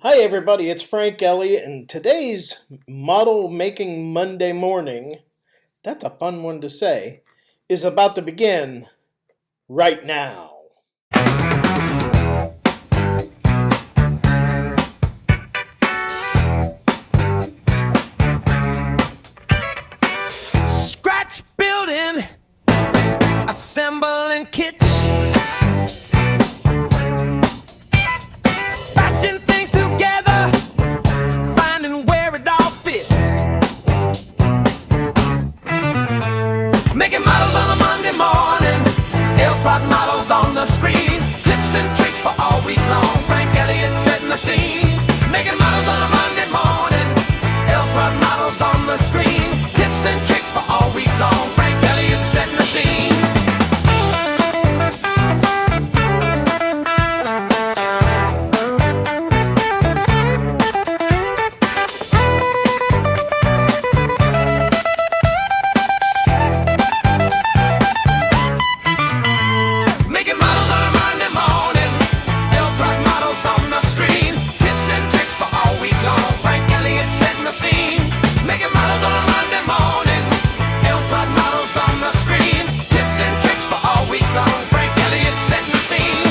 Hi everybody, it's Frank Elliott, and today's Model Making Monday morning, that's a fun one to say, is about to begin right now. Scratch building, assembling kits, bashing things together, finding where it all fits. Making models on a Monday morning, L-Prod models on the screen, tips and tricks for all week long. Frank Elliott setting the scene. Making models on a Monday morning, L-Prod models on the screen, tips and tricks for all week long. Frank Elliott setting the scene. Making models on a Monday morning, L-Prod models on the screen, tips and tricks for all week long. Frank Elliott setting the scene. Making models on a Monday morning, L-Prod models on the screen, tips and tricks for all week long. Frank Elliott setting the scene.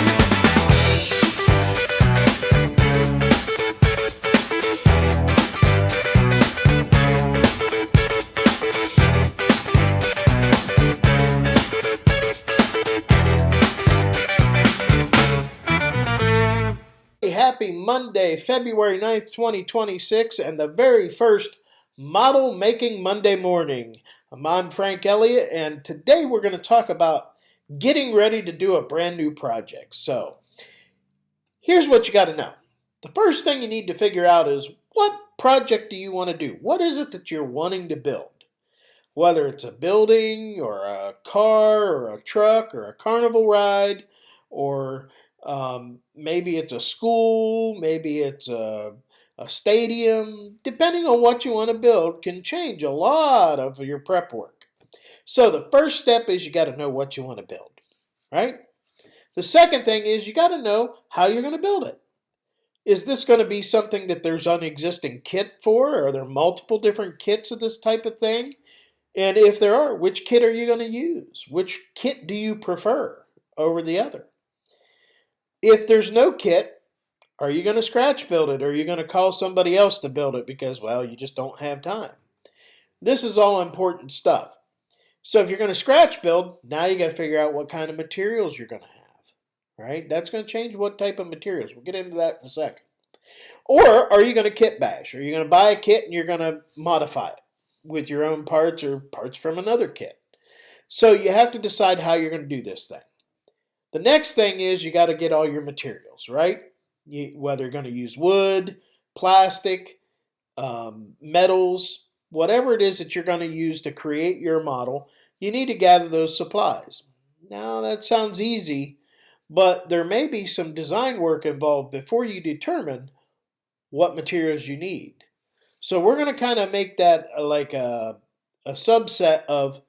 Happy Monday, February 9th, 2026, and the very first Model Making Monday morning. I'm Frank Elliott, and today we're going to talk about getting ready to do a brand new project. So, here's what you got to know. The first thing you need to figure out is what project do you want to do? What is it that you're wanting to build? Whether it's a building or a car or a truck or a carnival ride, or maybe it's a school, maybe it's a stadium, depending on what you want to build, can change a lot of your prep work. So the first step is you got to know what you want to build, right? The second thing is you got to know how you're going to build it. Is this going to be something that there's an existing kit for? Are there multiple different kits of this type of thing? And if there are, which kit are you going to use? Which kit do you prefer over the other? If there's no kit, are you going to scratch build it? Or are you going to call somebody else to build it because, well, you just don't have time? This is all important stuff. So if you're going to scratch build, now you got to figure out what kind of materials you're going to have, right? That's going to change what type of materials. We'll get into that in a second. Or are you going to kit bash? Are you going to buy a kit and you're going to modify it with your own parts or parts from another kit? So you have to decide how you're going to do this thing. The next thing is you got to get all your materials, right? Whether you're going to use wood, plastic, metals, whatever it is that you're going to use to create your model, you need to gather those supplies. Now that sounds easy, but there may be some design work involved before you determine what materials you need. So we're going to kind of make that like a subset of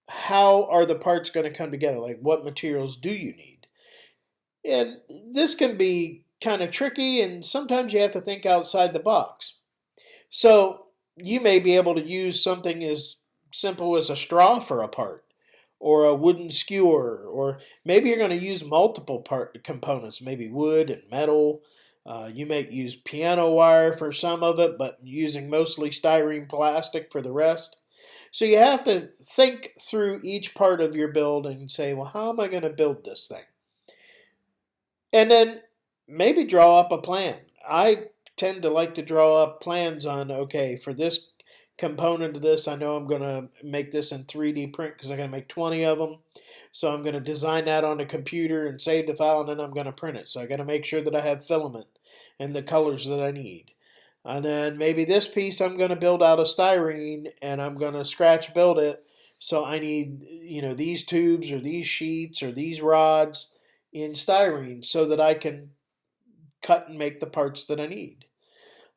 how are the parts going to come together, like what materials do you need. And this can be kind of tricky, and sometimes you have to think outside the box. So you may be able to use something as simple as a straw for a part, or a wooden skewer, or maybe you're going to use multiple part components, maybe wood and metal. You may use piano wire for some of it, but using mostly styrene plastic for the rest. So you have to think through each part of your build and say, well, how am I going to build this thing? And then maybe draw up a plan. I tend to like to draw up plans on, okay, for this component of this, I know I'm going to make this in 3D print because I'm going to make 20 of them. So I'm going to design that on a computer and save the file, and then I'm going to print it. So I got to make sure that I have filament and the colors that I need. And then maybe this piece I'm going to build out of styrene, and I'm going to scratch build it. So I need, these tubes or these sheets or these rods in styrene so that I can cut and make the parts that I need.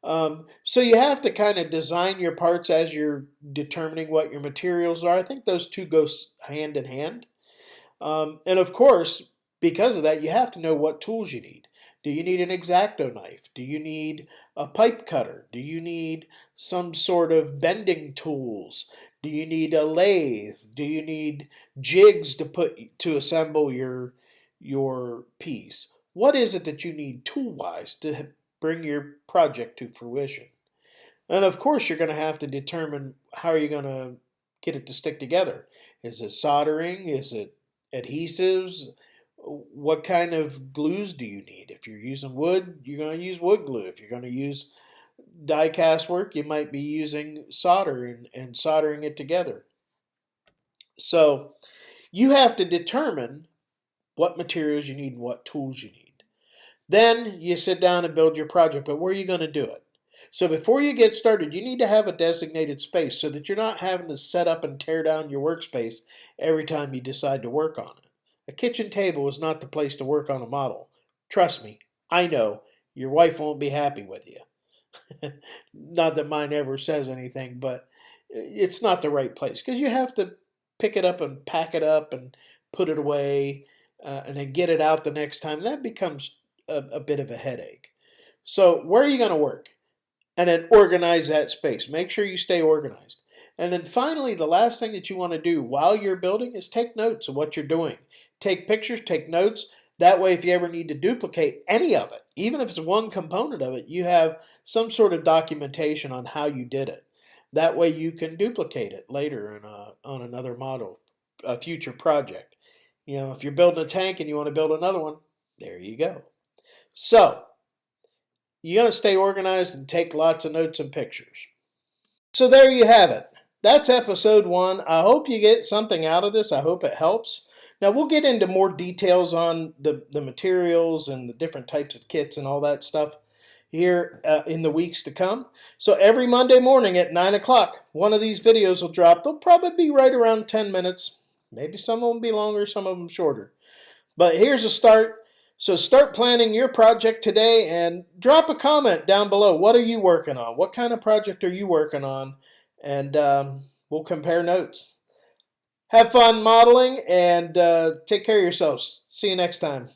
So you have to kind of design your parts as you're determining what your materials are. I think those two go hand in hand. And of course, because of that, you have to know what tools you need. Do you need an X-Acto knife? Do you need a pipe cutter? Do you need some sort of bending tools? Do you need a lathe? Do you need jigs to assemble your piece? What is it that you need tool-wise to bring your project to fruition? And of course, you're going to have to determine how are you going to get it to stick together. Is it soldering? Is it adhesives? What kind of glues do you need? If you're using wood, you're going to use wood glue. If you're going to use die cast work, you might be using solder and soldering it together. So you have to determine what materials you need and what tools you need. Then you sit down and build your project, but where are you going to do it? So before you get started, you need to have a designated space so that you're not having to set up and tear down your workspace every time you decide to work on it. A kitchen table is not the place to work on a model. Trust me, I know your wife won't be happy with you. Not that mine ever says anything, but it's not the right place because you have to pick it up and pack it up and put it away and then get it out the next time. That becomes a bit of a headache. So where are you going to work? And then organize that space. Make sure you stay organized. And then finally, the last thing that you want to do while you're building is take notes of what you're doing. Take pictures, take notes. That way, if you ever need to duplicate any of it, even if it's one component of it, you have some sort of documentation on how you did it. That way you can duplicate it later on another model, a future project. You know, if you're building a tank and you want to build another one, there you go. So, you got to stay organized and take lots of notes and pictures. So there you have it. That's episode 1. I hope you get something out of this. I hope it helps. Now we'll get into more details on the materials and the different types of kits and all that stuff here in the weeks to come. So every Monday morning at 9 o'clock, one of these videos will drop. They'll probably be right around 10 minutes. Maybe some of them will be longer, some of them shorter. But here's a start. So start planning your project today and drop a comment down below. What are you working on? What kind of project are you working on? And we'll compare notes. Have fun modeling and take care of yourselves. See you next time.